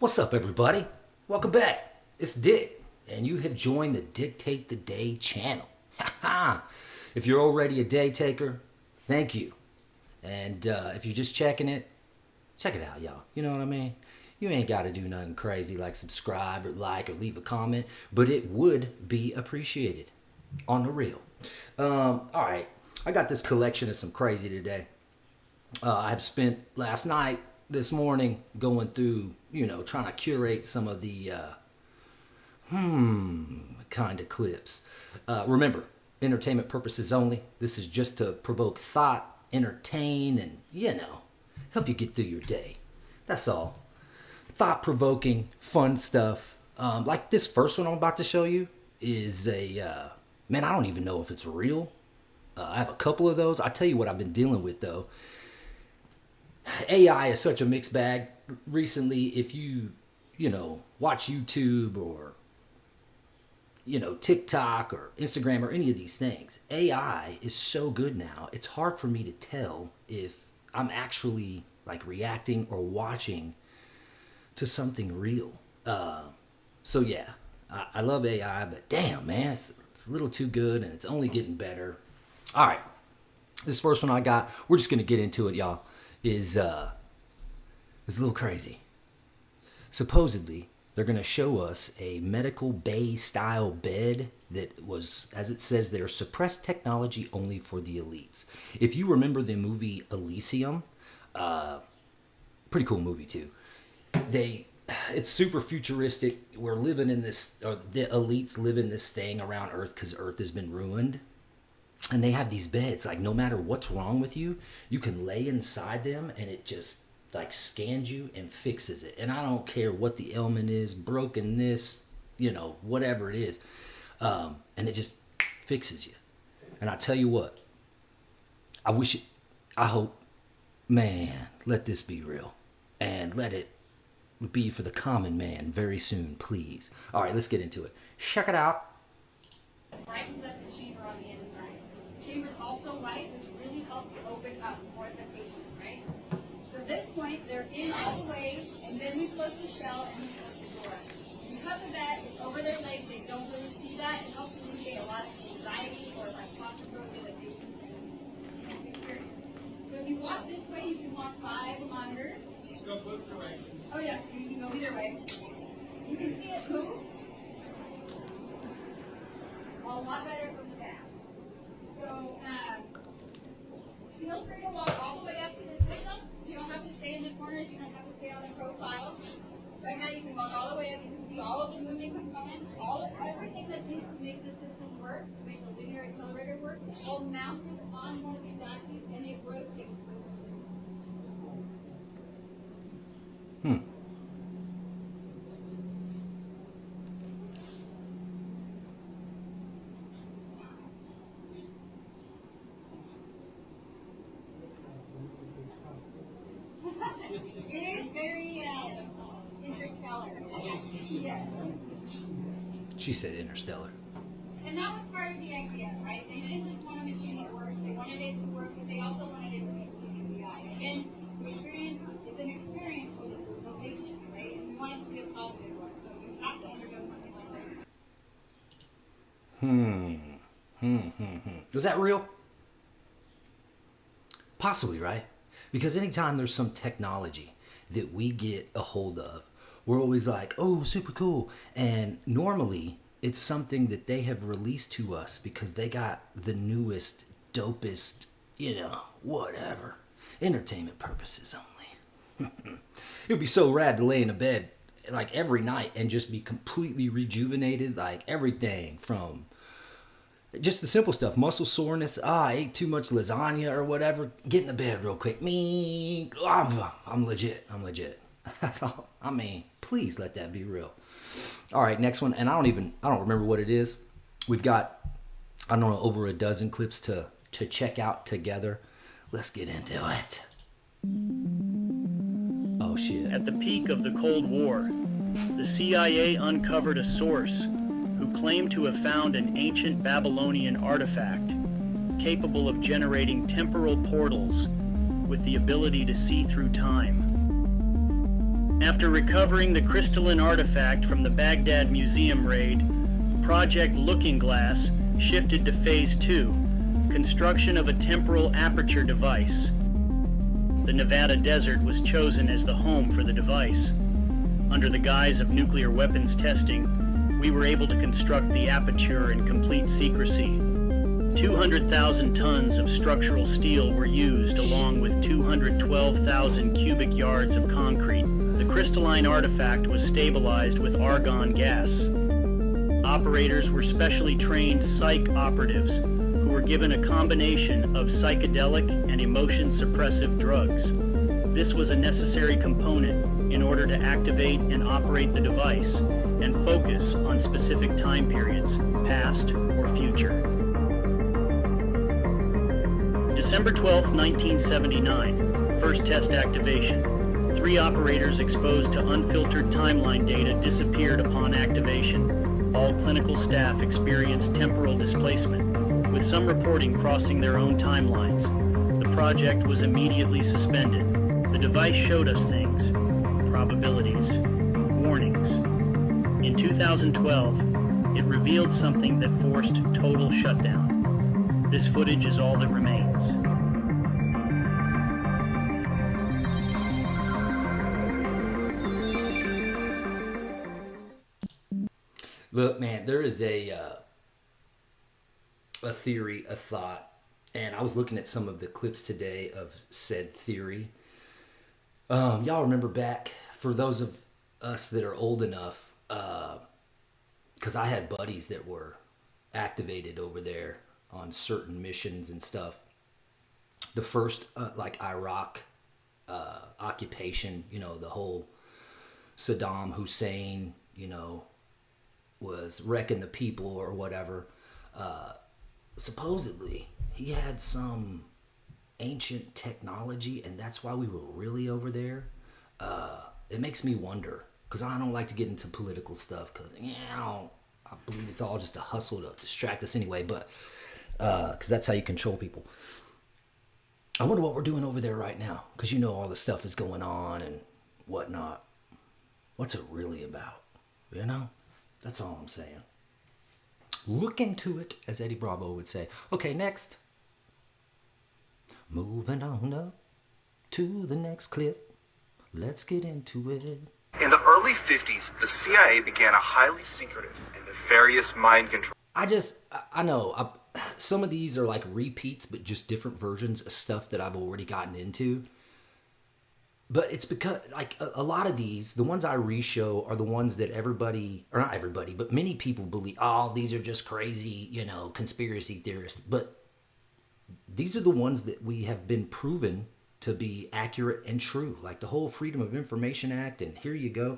What's up, everybody? Welcome back. It's Dick, and you have joined the Dictate the Day channel. If you're already a day taker, thank you. And if you're just checking it, check it out, y'all. You know what I mean? You ain't got to do nothing crazy like subscribe or like or leave a comment, but it would be appreciated on the real. All right, I got this collection of some crazy today. I've spent last night, this morning, going through, trying to curate some of the kind of clips. Remember, entertainment purposes only. This is just to provoke thought, entertain, and, help you get through your day. That's all. Thought-provoking, fun stuff. Like this first one I'm about to show you is man, I don't even know if it's real. I have a couple of those. I'll tell you what I've been dealing with, though. AI is such a mixed bag. Recently, if you watch YouTube or, TikTok or Instagram or any of these things, AI is so good now, it's hard for me to tell if I'm actually like reacting or watching to something real. So yeah, I love AI, but damn, man, it's a little too good and it's only getting better. All right, this first one I got, we're just going to get into it, y'all. Is a little crazy. Supposedly, they're going to show us a medical bay style bed that was, as it says there, suppressed technology only for the elites. If you remember the movie Elysium, pretty cool movie too. It's super futuristic. We're living in this, or the elites live in this thing around Earth because Earth has been ruined. And they have these beds, like no matter what's wrong with you, you can lay inside them and it just like scans you and fixes it. And I don't care what the ailment is, broken this, whatever it is. And it just fixes you. And I tell you what, I hope, man, let this be real. And let it be for the common man very soon, please. All right, let's get into it. Check it out. Brightens up the chamber on the inside. Chamber's also white, which really helps open up for the patient, right? So at this point, they're in all the way, and then we close the shell and we close the door. Because of that, it's over their legs, they don't really see that. It helps alleviate a lot of anxiety or like claustrophobia that patients can experience. So if you walk this way, you can walk by the monitors. Go both directions. Oh yeah, you can go either way. You can see it move. A lot better from staff. So, feel free to walk all the way up to the system. You don't have to stay in the corners. You don't have to stay on the profile. Right now, you can walk all the way up. You can see all of the moving components, everything that needs to make the system work, to make the linear accelerator work, all mounted on one of these axes, and it rotates with the system. It is very interstellar. Yes. She said interstellar. And that was part of the idea, right? They didn't just want a machine that works. They wanted it to work, but they also wanted it to be pleasing to the eye. Again, the experience is an experience for the patient, right? And we want it to be a positive one. So you have to undergo something like that. Is that real? Possibly, right? Because anytime there's some technology that we get a hold of, we're always like, oh, super cool. And normally it's something that they have released to us because they got the newest, dopest, whatever. Entertainment purposes only. It would be so rad to lay in a bed like every night and just be completely rejuvenated, like everything from just the simple stuff, muscle soreness, I ate too much lasagna or whatever, get in the bed real quick. I'm legit. That's all. I mean, please let that be real. All right, next one, and I don't remember what it is. We've got, I don't know, over a dozen clips to check out together. Let's get into it. Oh, shit. At the peak of the Cold War, the CIA uncovered a source who claimed to have found an ancient Babylonian artifact capable of generating temporal portals with the ability to see through time. After recovering the crystalline artifact from the Baghdad Museum raid, Project Looking Glass shifted to Phase 2, construction of a temporal aperture device. The Nevada desert was chosen as the home for the device. Under the guise of nuclear weapons testing, we were able to construct the aperture in complete secrecy. 200,000 tons of structural steel were used along with 212,000 cubic yards of concrete. The crystalline artifact was stabilized with argon gas. Operators were specially trained psych operatives who were given a combination of psychedelic and emotion suppressive drugs. This was a necessary component in order to activate and operate the device and focus on specific time periods, past or future. December 12, 1979, first test activation. 3 operators exposed to unfiltered timeline data disappeared upon activation. All clinical staff experienced temporal displacement, with some reporting crossing their own timelines. The project was immediately suspended. The device showed us things, probabilities, warnings. In 2012, it revealed something that forced total shutdown. This footage is all that remains. Look, man, there is a theory, a thought, and I was looking at some of the clips today of said theory. Y'all remember back, for those of us that are old enough, because I had buddies that were activated over there on certain missions and stuff. The first, Iraq occupation, the whole Saddam Hussein, was wrecking the people or whatever. Supposedly, he had some ancient technology, and that's why we were really over there. It makes me wonder, because I don't like to get into political stuff, because I believe it's all just a hustle to distract us anyway, but because that's how you control people. I wonder what we're doing over there right now, because all the stuff is going on and whatnot. What's it really about? That's all I'm saying. Look into it, as Eddie Bravo would say. Okay, next. Moving on up to the next clip. Let's get into it. In the early 50s, the CIA began a highly secretive and nefarious mind control. I know, some of these are like repeats, but just different versions of stuff that I've already gotten into. But it's because, a lot of these, the ones I re-show are the ones that everybody, or not everybody, but many people believe, these are just crazy, conspiracy theorists. But these are the ones that we have been proven to be accurate and true. Like the whole Freedom of Information Act, and here you go.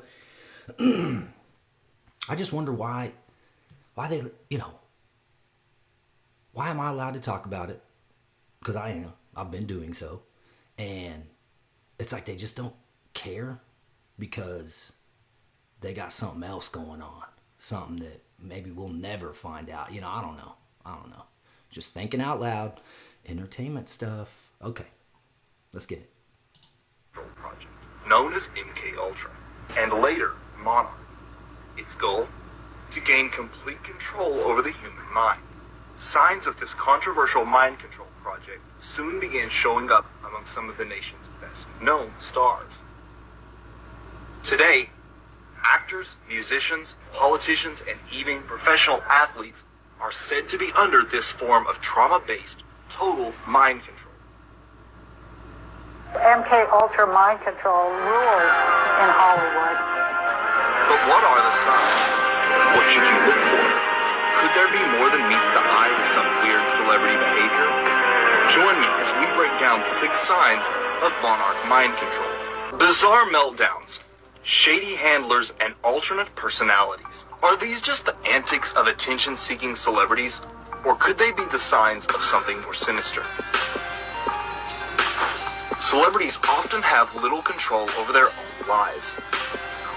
I just wonder why they, why am I allowed to talk about it? Because I am. I've been doing so. And it's like they just don't care because they got something else going on. Something that maybe we'll never find out. I don't know. Just thinking out loud. Entertainment stuff. Okay. Let's get it. Project, known as MK Ultra, and later Monarch. Its goal? To gain complete control over the human mind. Signs of this controversial mind control project soon began showing up among some of the nation's best known stars. Today, actors, musicians, politicians, and even professional athletes are said to be under this form of trauma-based total mind control. MK Ultra mind control rules in Hollywood. But what are the signs? What should you look for? Could there be more than meets the eye with some weird celebrity behavior? Join me as we break down 6 signs of monarch mind control. Bizarre meltdowns, shady handlers, and alternate personalities. Are these just the antics of attention-seeking celebrities? Or could they be the signs of something more sinister? Celebrities often have little control over their own lives.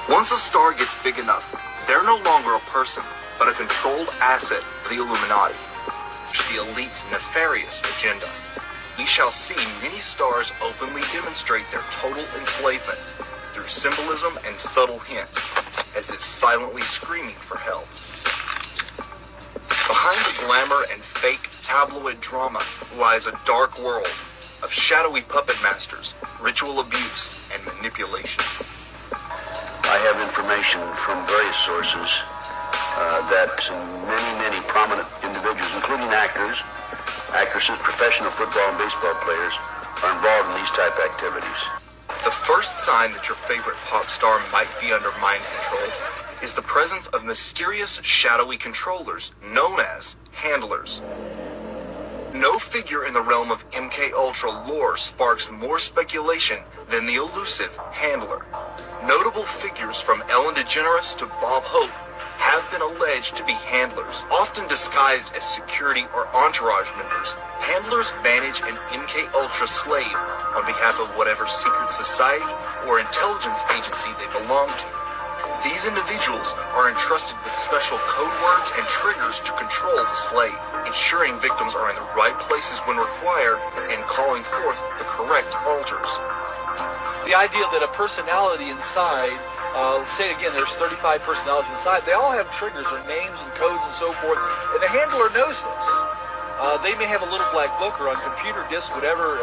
Once a star gets big enough, they're no longer a person, but a controlled asset of the Illuminati, the elite's nefarious agenda. We shall see many stars openly demonstrate their total enslavement through through symbolism and subtle hints, as if silently screaming for help. Behind the glamour and fake tabloid drama lies a dark world of shadowy puppet masters, ritual abuse, and manipulation. I have information from various sources that many prominent individuals, including actors, actresses, professional football and baseball players, are involved in these type activities. The first sign that your favorite pop star might be under mind control is the presence of mysterious shadowy controllers known as handlers. No figure in the realm of MK Ultra lore sparks more speculation than the elusive handler. Notable figures from Ellen DeGeneres to Bob Hope have been alleged to be handlers, often disguised as security or entourage members. Handlers manage an MK Ultra slave on behalf of whatever secret society or intelligence agency they belong to. These individuals are entrusted with special code words and triggers to control the slave, ensuring victims are in the right places when required and calling forth the correct alters. The idea that a personality inside, say again, there's 35 personalities inside, they all have triggers or names and codes and so forth, and the handler knows this. They may have a little black book or on computer disk, whatever,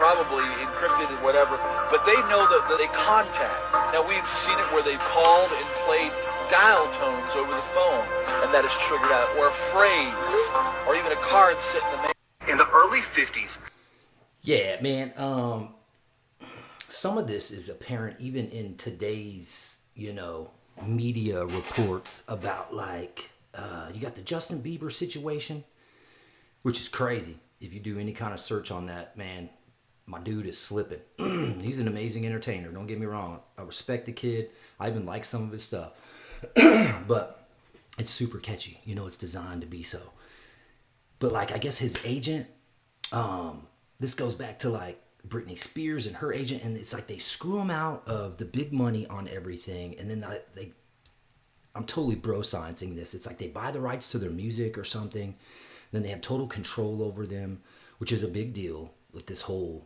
probably encrypted and whatever, but they know that they contact. Now, we've seen it where they've called and played dial tones over the phone, and that is triggered out, or a phrase, or even a card sitting in the mail. In the early 50s, Yeah, man. Some of this is apparent even in today's, media reports about you got the Justin Bieber situation, which is crazy. If you do any kind of search on that, man, my dude is slipping. He's an amazing entertainer. Don't get me wrong. I respect the kid. I even like some of his stuff, but it's super catchy. It's designed to be so. But I guess his agent, this goes back to Britney Spears and her agent, and it's they screw him out of the big money on everything, and then I'm totally bro sciencing this. It's they buy the rights to their music or something, then they have total control over them, which is a big deal with this whole,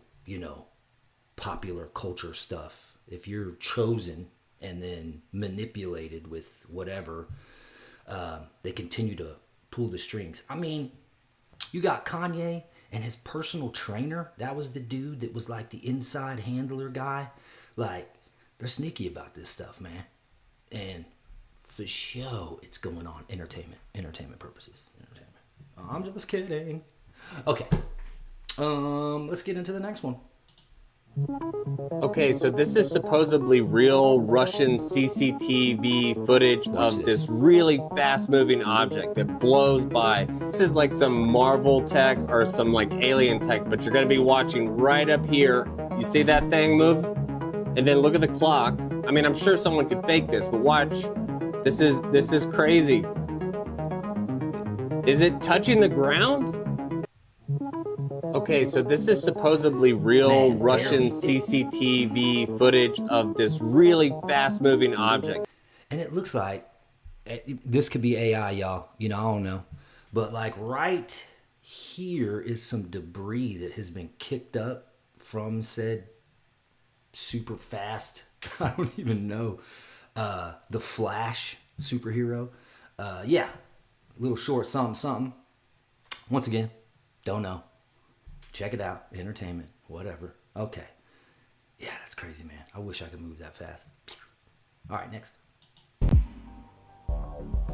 popular culture stuff. If you're chosen and then manipulated with whatever, they continue to pull the strings. I mean, you got Kanye and his personal trainer. That was the dude that was the inside handler guy. They're sneaky about this stuff, man. And for sure, it's going on. Entertainment purposes. I'm just kidding. Okay. Let's get into the next one. Okay, so this is supposedly real Russian CCTV footage of this really fast-moving object that blows by. This is some Marvel tech or some alien tech, but you're going to be watching right up here. You see that thing move? And then look at the clock. I mean, I'm sure someone could fake this, but watch. This is crazy. Is it touching the ground? Okay, so this is supposedly real Russian CCTV footage of this really fast-moving object. And it looks like this could be AI, y'all. I don't know. But right here is some debris that has been kicked up from said super fast, I don't even know, the Flash superhero. Yeah, little short something. Once again, don't know. Check it out. Entertainment. Whatever. Okay. Yeah, that's crazy, man. I wish I could move that fast. All right, next.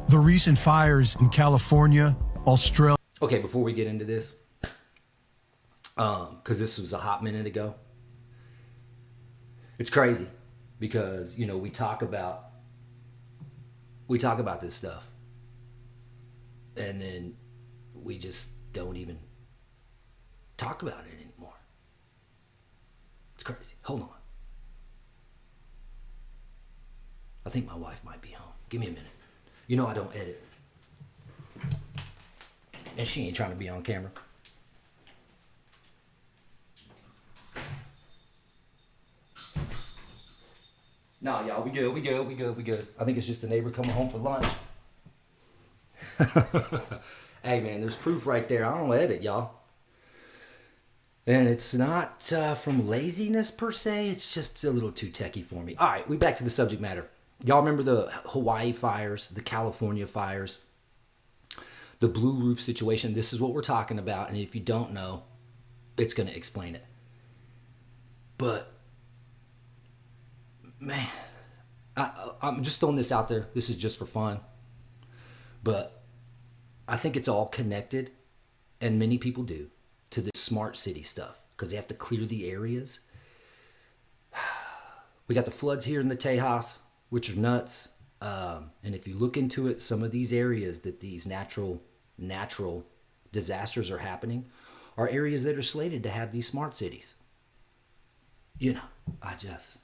The recent fires in California, Australia. Okay, before we get into this, because this was a hot minute ago, it's crazy because, we talk about this stuff and then we just don't even talk about it anymore. It's crazy. Hold on. I think my wife might be home. Give me a minute. I don't edit. And she ain't trying to be on camera. Nah, y'all, we good. I think it's just a neighbor coming home for lunch. Hey, man, there's proof right there. I don't edit, y'all. And it's not from laziness per se. It's just a little too techie for me. All right, we back to the subject matter. Y'all remember the Hawaii fires, the California fires, the Blue Roof situation? This is what we're talking about. And if you don't know, it's going to explain it. But, man, I'm just throwing this out there. This is just for fun. But I think it's all connected, and many people do, to this smart city stuff because they have to clear the areas. We got the floods here in the Tejas, which are nuts. And if you look into it, some of these areas that these natural disasters are happening are areas that are slated to have these smart cities. You know, I just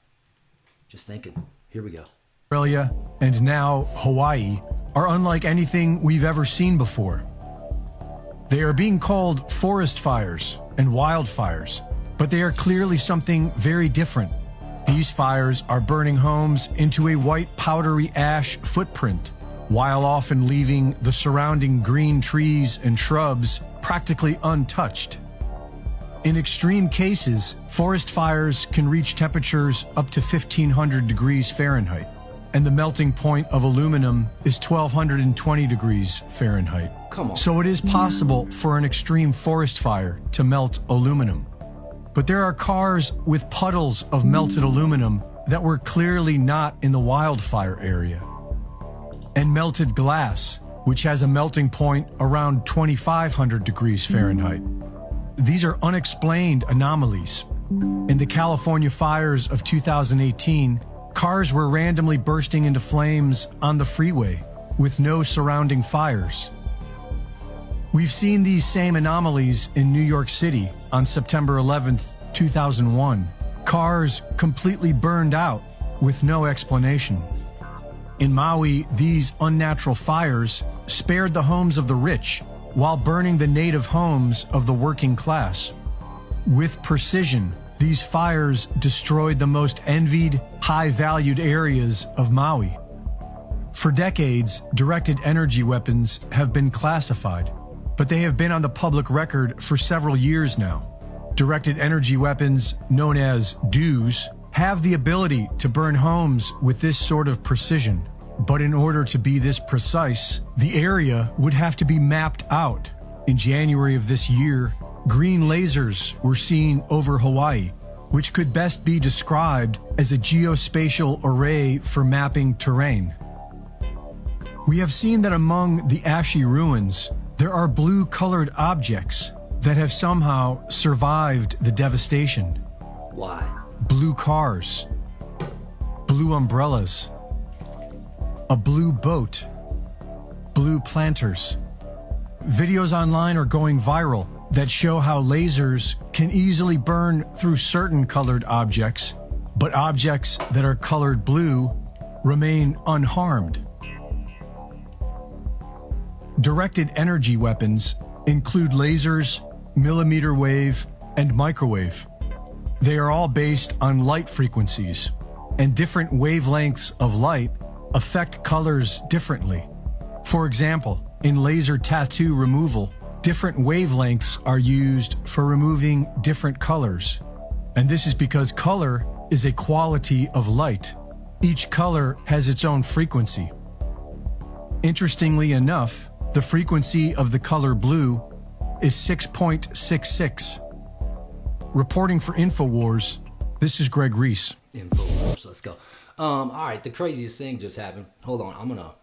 thinking. Here we go. Australia and now Hawaii are unlike anything we've ever seen before. They are being called forest fires and wildfires, but they are clearly something very different. These fires are burning homes into a white powdery ash footprint, while often leaving the surrounding green trees and shrubs practically untouched. In extreme cases, forest fires can reach temperatures up to 1,500 degrees Fahrenheit, and the melting point of aluminum is 1,220 degrees Fahrenheit. Come on. So it is possible for an extreme forest fire to melt aluminum. But there are cars with puddles of melted aluminum that were clearly not in the wildfire area. And melted glass, which has a melting point around 2,500 degrees Fahrenheit. These are unexplained anomalies. In the California fires of 2018, cars were randomly bursting into flames on the freeway with no surrounding fires. We've seen these same anomalies in New York City on September 11th, 2001. Cars completely burned out with no explanation. In Maui, these unnatural fires spared the homes of the rich while burning the native homes of the working class. With precision, these fires destroyed the most envied, high-valued areas of Maui. For decades, directed energy weapons have been classified, but they have been on the public record for several years now. Directed energy weapons, known as DEWs, have the ability to burn homes with this sort of precision. But in order to be this precise, the area would have to be mapped out. In January of this year, green lasers were seen over Hawaii, which could best be described as a geospatial array for mapping terrain. We have seen that among the ashy ruins, there are blue-colored objects that have somehow survived the devastation. Why? Blue cars, blue umbrellas, a blue boat, blue planters. Videos online are going viral that show how lasers can easily burn through certain colored objects, but objects that are colored blue remain unharmed. Directed energy weapons include lasers, millimeter wave, and microwave. They are all based on light frequencies, and different wavelengths of light affect colors differently. For example, in laser tattoo removal, different wavelengths are used for removing different colors. And this is because color is a quality of light. Each color has its own frequency. Interestingly enough, the frequency of the color blue is 6.66. Reporting for InfoWars, this is Greg Reese. InfoWars, let's go. All right, the craziest thing just happened. Hold on,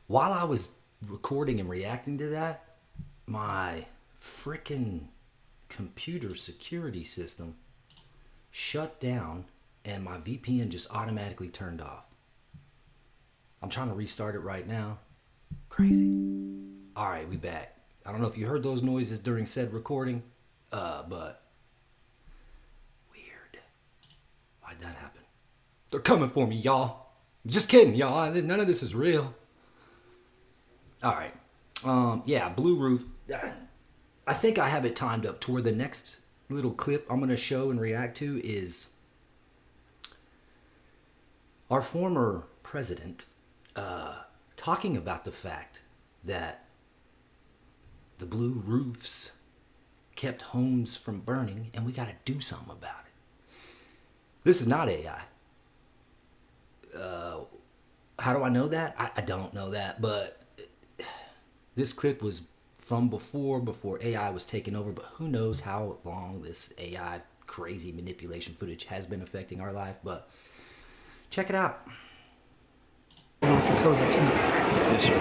while I was recording and reacting to that, my freaking computer security system shut down and my VPN just automatically turned off. I'm trying to restart it right now. Crazy. All right, we back. I don't know if you heard those noises during said recording, but weird. Why'd that happen? They're coming for me, y'all. Just kidding, y'all. None of this is real. All right. Yeah, Blue Roof. I think I have it timed up to where the next little clip I'm going to show and react to is our former president talking about the fact that the blue roofs kept homes from burning, and we got to do something about it. This is not AI. How do I know that? I don't know that, but this clip was from before AI was taken over, but who knows how long this AI crazy manipulation footage has been affecting our life, but check it out. North Dakota, too. Yes, sir.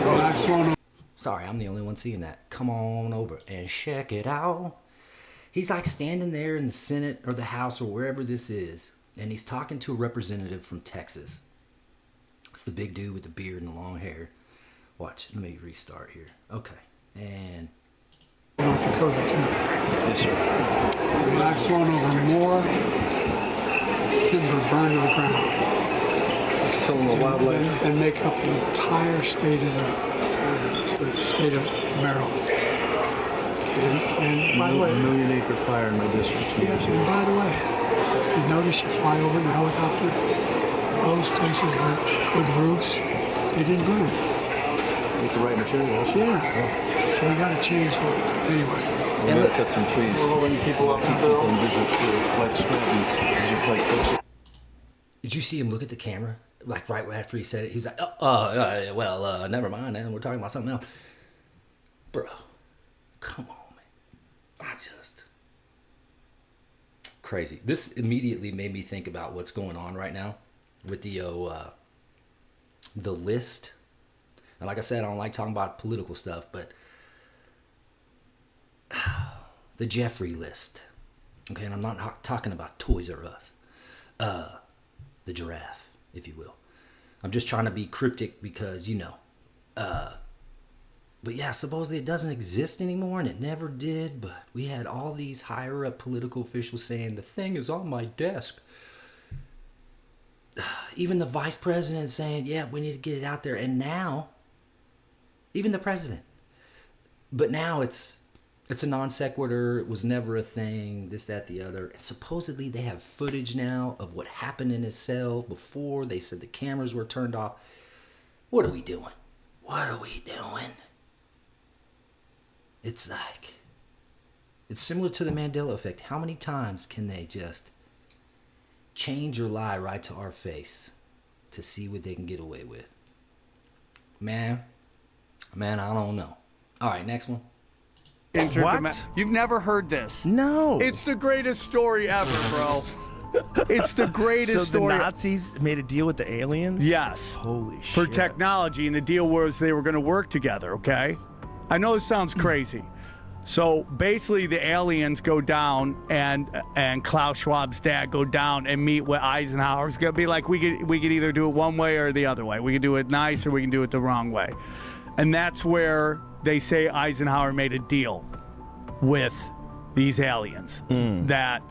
Well, I've flown. Sorry, I'm the only one seeing that. Come on over and check it out. He's like standing there in the Senate or the House or wherever this is, and he's talking to a representative from Texas. It's the big dude with the beard and the long hair. Watch, let me restart here. Okay, and North Dakota, too. Yes, sir. Well, I've flown over more timber burned to the ground than make up the entire state of Maryland. And by the way, a million-acre fire in my district. Yeah, and by the way, if you notice, you fly over in a helicopter, those places with good roofs, they didn't burn. With the right materials. Yeah. So we got to change that. Anyway. We got to cut some trees. We're holding people up to build. And business like Scranton, like Texas. Did you see him look at the camera? Like right after he said it, he was like, never mind, man. We're talking about something else. Bro, come on, man. Crazy. This immediately made me think about what's going on right now with the list. And like I said, I don't like talking about political stuff, but the Jeffrey list. Okay, and I'm not talking about Toys R Us. The giraffe, if you will. I'm just trying to be cryptic because, but yeah, supposedly it doesn't exist anymore, and it never did, but we had all these higher up political officials saying the thing is on my desk. Even the vice president saying, yeah, we need to get it out there. And now, even the president. But now it's a non sequitur. It was never a thing, this, that, the other. And supposedly they have footage now of what happened in his cell before they said the cameras were turned off. What are we doing? What are we doing? It's like, it's similar to the Mandela effect. How many times can they just change or lie right to our face to see what they can get away with? Man, I don't know. All right, next one. What? You've never heard this? No. It's the greatest story ever, bro. It's the greatest story. So the Nazis made a deal with the aliens? Yes. Holy shit. For technology, and the deal was they were going to work together, okay? I know this sounds crazy. So basically the aliens go down and Klaus Schwab's dad go down and meet with Eisenhower. It's going to be like we could either do it one way or the other way. We can do it nice or we can do it the wrong way. And that's where they say Eisenhower made a deal with these aliens that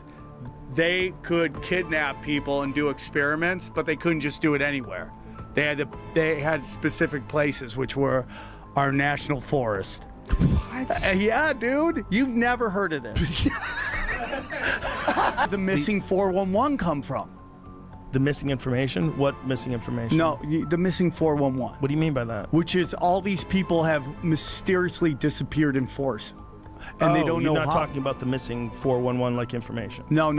they could kidnap people and do experiments, but they couldn't just do it anywhere. They had specific places, which were our national forest. What? Yeah, dude. You've never heard of this. The missing 411 come from. The missing information? What missing information? No, the missing 411. What do you mean by that? Which is all these people have mysteriously disappeared in force. And they don't know you're not how. talking about the missing 411 like information. No.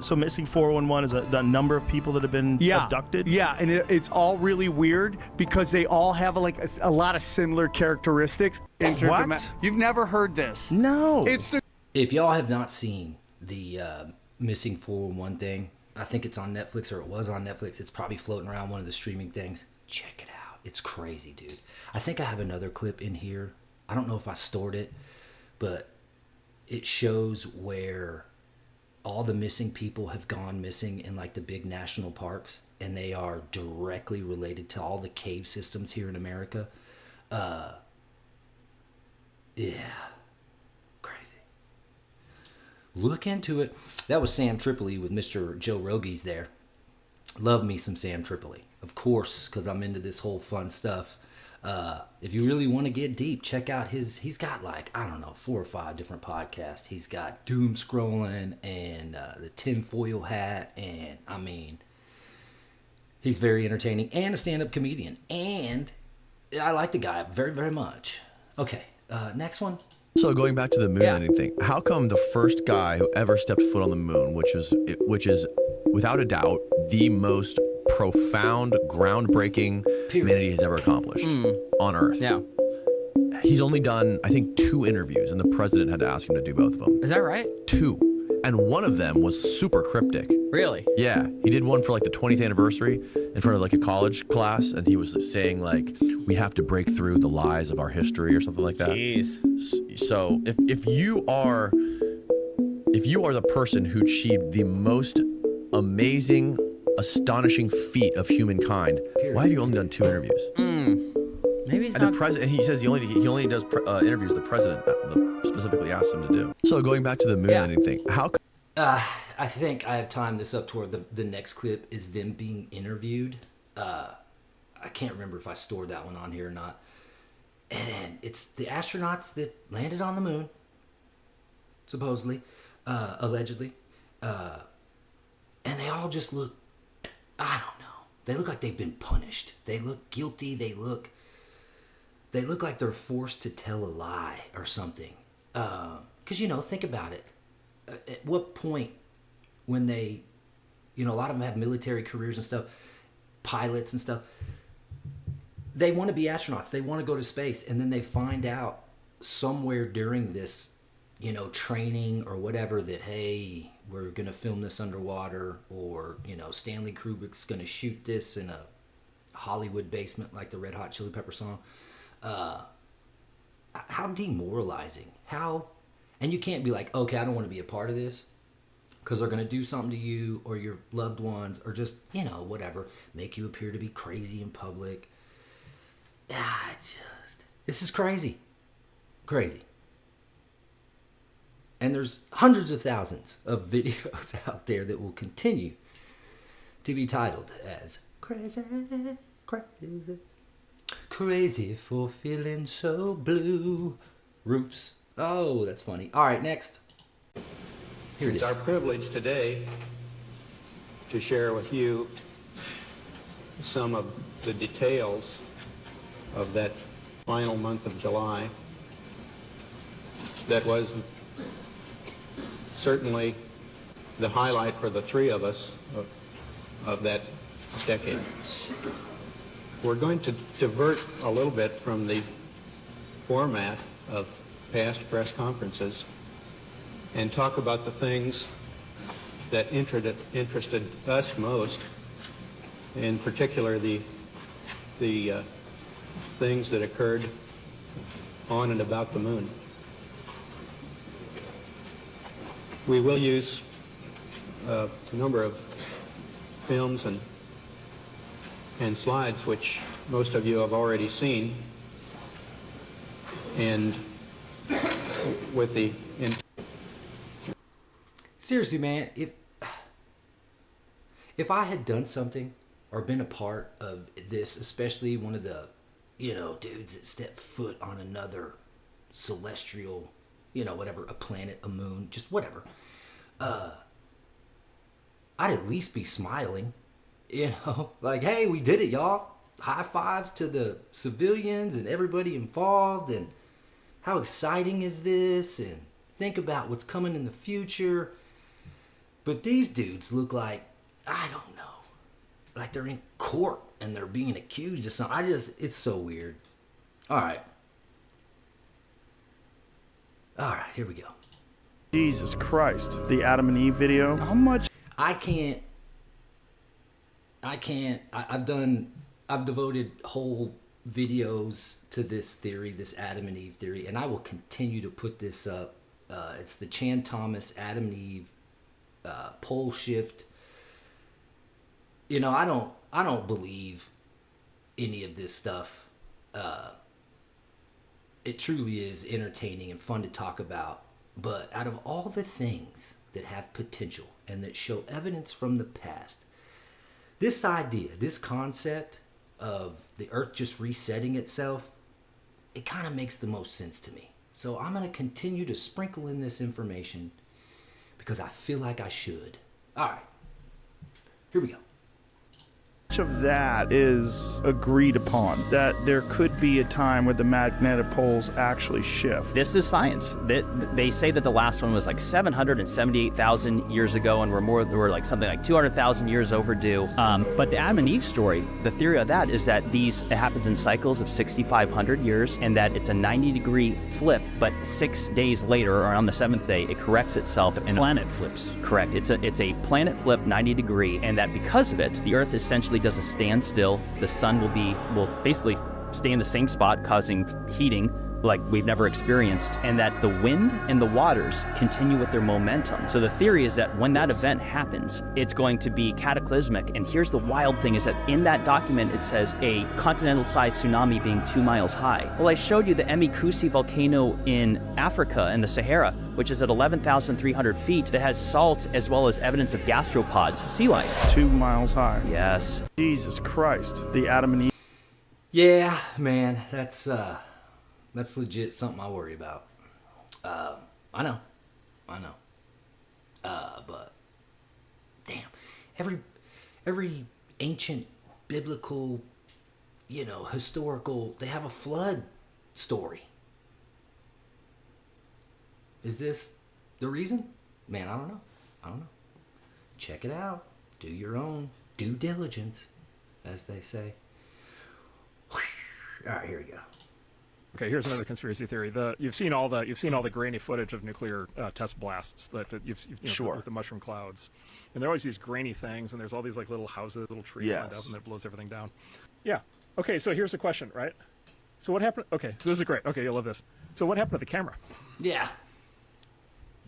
So missing 411 is the number of people that have been abducted? Yeah, and it's all really weird because they all have a lot of similar characteristics. What? You've never heard this? No. If y'all have not seen the missing 411 thing, I think it's on Netflix, or it was on Netflix. It's probably floating around one of the streaming things. Check it out. It's crazy, dude. I think I have another clip in here. I don't know if I stored it, but it shows where all the missing people have gone missing in like the big national parks, and they are directly related to all the cave systems here in America. Yeah. Crazy. Look into it. That was Sam Tripoli with Mr. Joe Rogies there. Love me some Sam Tripoli. Of course, because I'm into this whole fun stuff. If you really want to get deep, check out he's got 4 or 5 different podcasts. He's got Doom Scrolling and the Tinfoil Hat, and I mean, he's very entertaining and a stand-up comedian. And I like the guy very, very much. Okay, next one. So going back to the moon landing thing, how come the first guy who ever stepped foot on the moon, which is without a doubt the most profound, groundbreaking humanity has ever accomplished on Earth? Yeah. He's only done, I think, 2 interviews, and the president had to ask him to do both of them. Is that right? 2. And one of them was super cryptic. Really? Yeah. He did one for like the 20th anniversary in front of like a college class, and he was saying like, we have to break through the lies of our history or something like that. Jeez. So if you are the person who achieved the most amazing, astonishing feat of humankind, why have you only done 2 interviews? Maybe he's and not. the president. He says he only does interviews the president specifically asks him to do. So going back to the moon landing thing, how? I think I have timed this up toward the next clip is them being interviewed. I can't remember if I stored that one on here or not. And it's the astronauts that landed on the moon, supposedly, allegedly, and they all just look, I don't know. They look like they've been punished. They look guilty. They look like they're forced to tell a lie or something. Because, think about it. At what point when they, a lot of them have military careers and stuff, pilots and stuff, they want to be astronauts. They want to go to space. And then they find out somewhere during this, training or whatever that, hey, we're going to film this underwater, or, Stanley Kubrick's going to shoot this in a Hollywood basement like the Red Hot Chili Pepper song. How demoralizing. And you can't be like, okay, I don't want to be a part of this because they're going to do something to you or your loved ones or just, whatever, make you appear to be crazy in public. This is crazy. Crazy. And there's hundreds of thousands of videos out there that will continue to be titled as Crazy, Crazy, Crazy for Feeling So Blue. Roofs. Oh, that's funny. All right, next. Here it is. It's our privilege today to share with you some of the details of that final month of July that was certainly the highlight for the 3 of us of that decade. We're going to divert a little bit from the format of past press conferences and talk about the things that interested us most, in particular the things that occurred on and about the moon. We will use a number of films and slides which most of you have already seen, and with the seriously, man, if I had done something or been a part of this, especially one of the dudes that stepped foot on another celestial, whatever, a planet, a moon, just whatever, I'd at least be smiling, like, hey, we did it, y'all. High fives to the civilians and everybody involved, and how exciting is this, and think about what's coming in the future. But these dudes look like, I don't know, like they're in court and they're being accused of something. It's so weird. All right, here we go. Jesus Christ. The Adam and Eve video. How much? I've devoted whole videos to this theory, this Adam and Eve theory, and I will continue to put this up. It's the Chan Thomas Adam and Eve pole shift. I don't believe any of this stuff. It truly is entertaining and fun to talk about, but out of all the things that have potential and that show evidence from the past, this idea, this concept of the earth just resetting itself, it kind of makes the most sense to me. So I'm going to continue to sprinkle in this information because I feel like I should. All right, here we go. much of that is agreed upon? That there could be a time where the magnetic poles actually shift? This is science. They say that the last one was like 778,000 years ago, and we're like something like 200,000 years overdue. But the Adam and Eve story, the theory of that is that it happens in cycles of 6,500 years, and that it's a 90-degree flip, but 6 days later, or on the 7th day, it corrects itself. The planet flips. Correct. It's a planet flip 90 degree, and that because of it, the Earth essentially doesn't stand still. The sun will basically stay in the same spot, causing heating like we've never experienced, and that the wind and the waters continue with their momentum. So the theory is that when that event happens, it's going to be cataclysmic. And here's the wild thing, is that in that document it says a continental-sized tsunami being 2 miles high. Well, I showed you the Emikusi volcano in Africa, in the Sahara, which is at 11,300 feet, that has salt as well as evidence of gastropods, sea lice. 2 miles high. Yes. Jesus Christ. The Adam and Eve. Yeah, man, that's legit something I worry about. I know. But damn, every ancient biblical, historical, they have a flood story. Is this the reason? Man, I don't know. Check it out. Do your own due diligence, as they say. All right, here we go. Okay, here's another conspiracy theory. You've seen all the grainy footage of nuclear test blasts that you've Sure. with the mushroom clouds, and there are always these grainy things, and there's all these like little houses, little trees lined up, and it blows everything down. Yeah. Okay, so here's the question, right? So what happened? Okay, so this is great. Okay, you'll love this. So what happened to the camera? Yeah.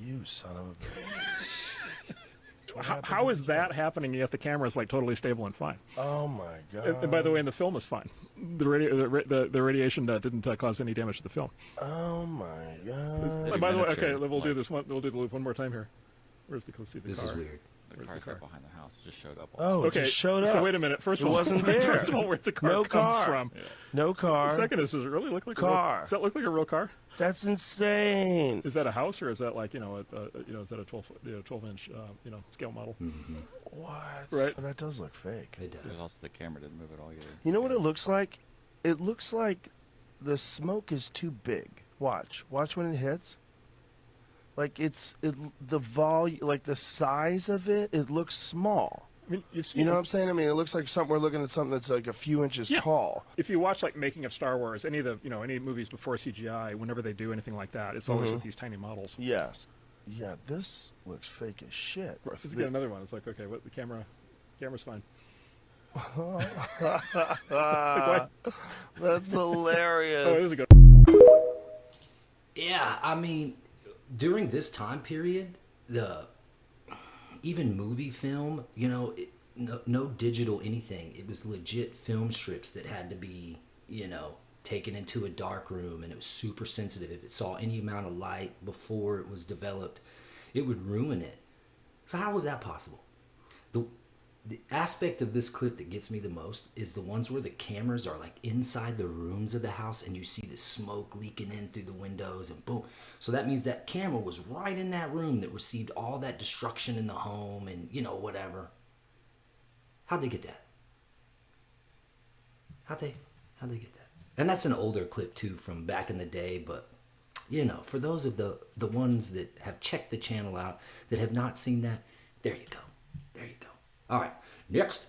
You son of a bitch. How is that happening yet the camera is like totally stable and fine? Oh my god! And by the way, and the film is fine. The radiation didn't cause any damage to the film. Oh my god! And by the way, okay, we'll do this one. We'll do the loop one more time here. Let's see the this car. is weird. The car's right behind the house. It just showed up. Oh, okay. It just showed up. So wait a minute. First of all, it wasn't there. First of all, where'd the car no come car. from? Yeah. No car. The second is, does it really look like car? A real, does that look like a real car? That's insane. Is that a house, or is that like is that a 12-inch scale model? Mm-hmm. What? Right. Oh, that does look fake. It does. Because also the camera didn't move at all either. You know what it looks like? It looks like the smoke is too big. Watch when it hits. Like the volume, like the size of it, it looks small. I mean, you know what I'm saying? I mean, it looks like we're looking at something that's like a few inches tall. If you watch like making of Star Wars, any of the any movies before CGI, whenever they do anything like that, it's always with these tiny models. Yes. Yeah, this looks fake as shit. This is again another one. It's like, okay, what the camera's fine. That's hilarious. Oh, it is a good. Yeah, I mean, during this time period, even movie film, no digital anything. It was legit film strips that had to be, taken into a dark room, and it was super sensitive. If it saw any amount of light before it was developed, it would ruin it. So how was that possible? The aspect of this clip that gets me the most is the ones where the cameras are like inside the rooms of the house, and you see the smoke leaking in through the windows, and boom. So that means that camera was right in that room that received all that destruction in the home and, whatever. How'd they get that? How'd they get that? And that's an older clip too, from back in the day, but for those of the ones that have checked the channel out that have not seen that, there you go. All right, next.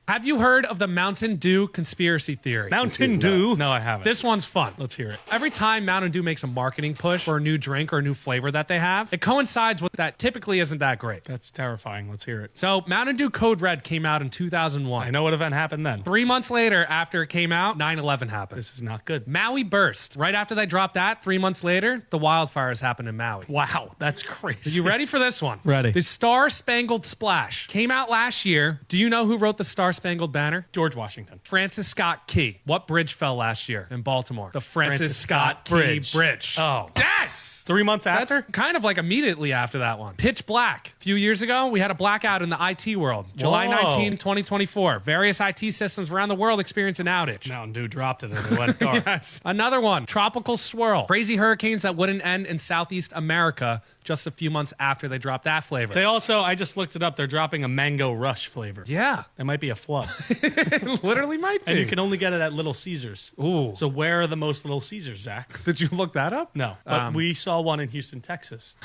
Have you heard of the Mountain Dew conspiracy theory? Mountain Dew? No, I haven't. This one's fun. Let's hear it. Every time Mountain Dew makes a marketing push for a new drink or a new flavor that they have, it coincides with that typically isn't that great. That's terrifying. Let's hear it. So Mountain Dew Code Red came out in 2001. I know what event happened then. 3 months later, after it came out, 9/11 happened. This is not good. Maui burst. Right after they dropped that, 3 months later, the wildfires happened in Maui. Wow, that's crazy. Are you ready for this one? Ready. The Star Spangled Splash came out last year. Do you know who wrote the Star Spangled Banner? George Washington. Francis Scott Key. What bridge fell last year in Baltimore? The Francis Scott Key Bridge. Oh. Yes! 3 months after? That's kind of like immediately after that one. Pitch Black. A few years ago, we had a blackout in the IT world. July 19, 2024. Various IT systems around the world experienced an outage. Mountain Dew dropped it and it went dark. Yes. Another one. Tropical Swirl. Crazy hurricanes that wouldn't end in Southeast America just a few months after they dropped that flavor. They also, I just looked it up, they're dropping a Mango Rush flavor. Yeah. That might be a flood. It literally might be. And you can only get it at Little Caesars. Ooh. So where are the most Little Caesars, Zach? Did you look that up? No, but we saw one in Houston, Texas.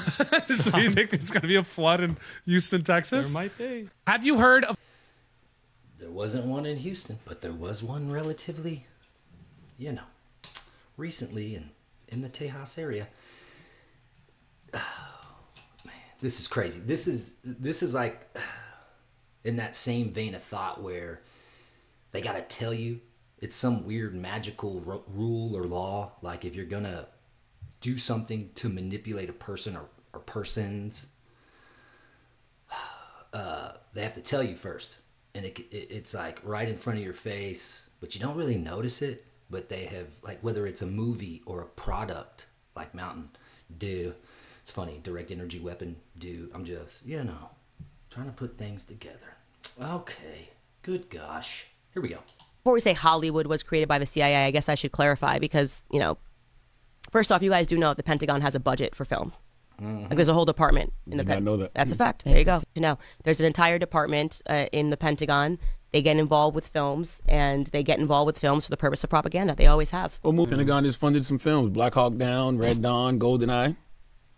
So you think there's going to be a flood in Houston, Texas? There might be. Have you heard of... There wasn't one in Houston, but there was one relatively, recently in the Tejas area. Oh, man, this is crazy. This is like in that same vein of thought where they got to tell you it's some weird magical rule or law. Like if you're going to do something to manipulate a person or persons, they have to tell you first. And it's like right in front of your face, but you don't really notice it. But they have, like, whether it's a movie or a product like Mountain Dew. It's funny, direct energy weapon, Dew. I'm just, trying to put things together. Okay, good gosh. Here we go. Before we say Hollywood was created by the CIA, I guess I should clarify because, first off, you guys do know the Pentagon has a budget for film. Like there's a whole department in the Pentagon. I know that. That's a fact. There you go. There's an entire department in the Pentagon. They get involved with films, and they get involved with films for the purpose of propaganda. They always have. Well, Pentagon has funded some films: Black Hawk Down, Red Dawn, GoldenEye.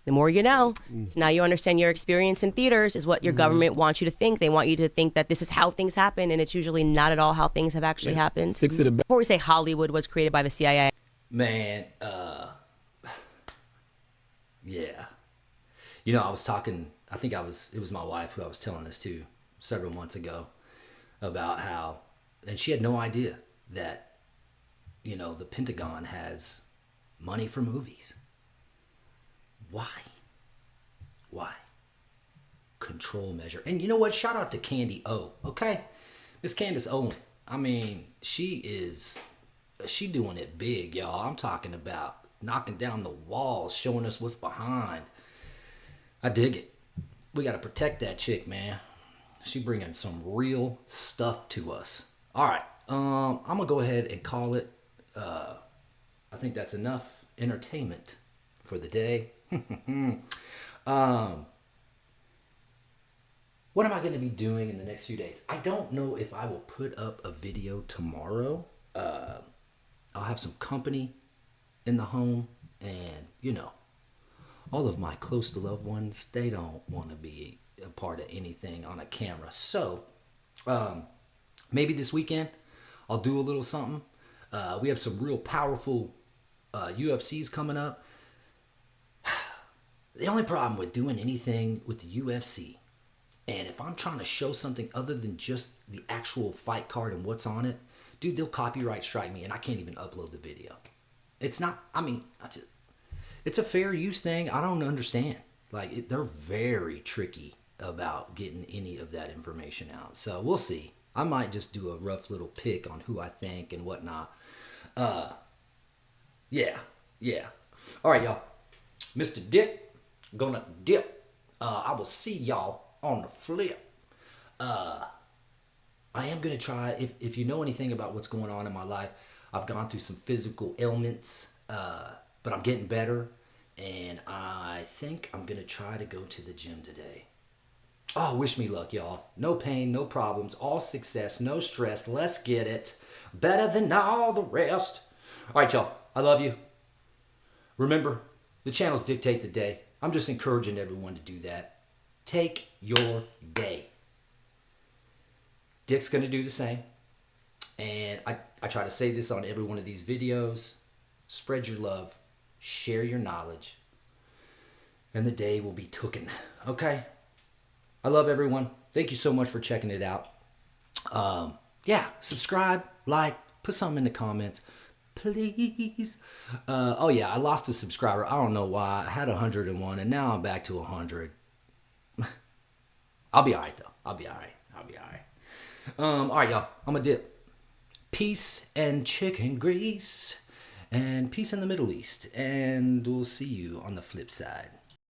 The more you know. So now you understand your experience in theaters is what your government wants you to think. They want you to think that this is how things happen, and it's usually not at all how things have actually happened. Before we say Hollywood was created by the CIA. Man, yeah. I was talking, I think it was my wife who I was telling this to several months ago about how, and she had no idea that, the Pentagon has money for movies. Why? Control measure. And you know what? Shout out to Candy O, okay? Miss Candace Owen. I mean, she doing it big, y'all. I'm talking about knocking down the walls, showing us what's behind. I dig it. We got to protect that chick, man. She bringing some real stuff to us. All right. I'm going to go ahead and call it. I think that's enough entertainment for the day. What am I going to be doing in the next few days? I don't know if I will put up a video tomorrow. I'll have some company in the home, and all of my close to loved ones, they don't want to be a part of anything on a camera. So maybe this weekend I'll do a little something. We have some real powerful UFCs coming up. The only problem with doing anything with the UFC, and if I'm trying to show something other than just the actual fight card and what's on it, dude, they'll copyright strike me and I can't even upload the video. It's not, it's a fair use thing. I don't understand. They're very tricky about getting any of that information out. So we'll see. I might just do a rough little pick on who I think and whatnot. Yeah. All right, y'all. Mr. Dick, gonna dip. I will see y'all on the flip. I am gonna try, if you know anything about what's going on in my life, I've gone through some physical ailments, but I'm getting better, and I think I'm gonna try to go to the gym today. Oh, wish me luck, y'all. No pain, no problems, all success, no stress. Let's get it. Better than all the rest. All right, y'all. I love you. Remember, the channels dictate the day. I'm just encouraging everyone to do that. Take your day. Dick's going to do the same. And I try to say this on every one of these videos. Spread your love. Share your knowledge. And the day will be tooken. Okay? I love everyone. Thank you so much for checking it out. Subscribe, like, put something in the comments. Please. I lost a subscriber. I don't know why. I had 101 and now I'm back to 100. I'll be all right, though. I'll be all right. All right, y'all. I'm going to dip. Peace and chicken grease. And peace in the Middle East. And we'll see you on the flip side.